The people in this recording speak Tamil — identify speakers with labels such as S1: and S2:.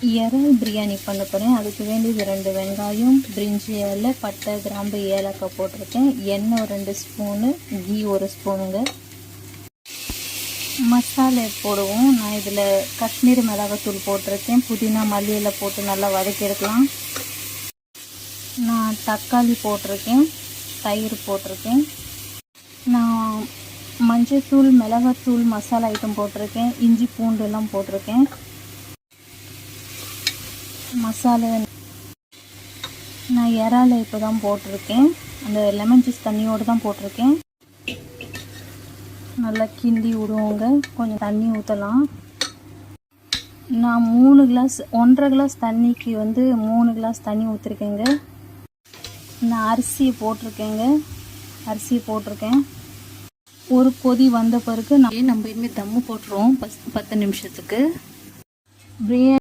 S1: இறால் பிரியாணி பண்ண போகிறேன். அதுக்கு வேண்டியது 2 வெங்காயம், பிரிஞ்சி இலை, பட்டை, கிராம்பு, ஏலக்காய் போட்டிருக்கேன். எண்ணெய் 2 ஸ்பூனு, கீ 1 ஸ்பூனுங்க. மசாலா போடுவோம். நான் இதில் காஷ்மீரி மிளகாத்தூள் போட்டிருக்கேன். புதினா, மல்லி இலை போட்டு நல்லா வதக்கி எடுக்கலாம். நான் தக்காளி போட்டிருக்கேன், தயிர் போட்டிருக்கேன். நான் மஞ்சத்தூள், மிளகாத்தூள், மசாலா ஐட்டம் போட்டிருக்கேன். இஞ்சி பூண்டு எல்லாம் போட்டிருக்கேன். மசாலா நான் இறால இப்போ தான் போட்டிருக்கேன். அந்த லெமன் ஜூஸ் தண்ணியோடு தான் போட்டிருக்கேன். நல்லா கிண்டி விடுவோங்க. கொஞ்சம் தண்ணி ஊற்றலாம். நான் 3 கிளாஸ் 1.5 கிளாஸ் தண்ணிக்கு 3 கிளாஸ் தண்ணி ஊற்றிருக்கேங்க. நான் அரிசியை போட்டிருக்கேன். ஒரு கொதி வந்த பிறகு நம்ம இனிமேல் தம்மு போட்டுருவோம் 10 நிமிஷத்துக்கு. பிரியாணி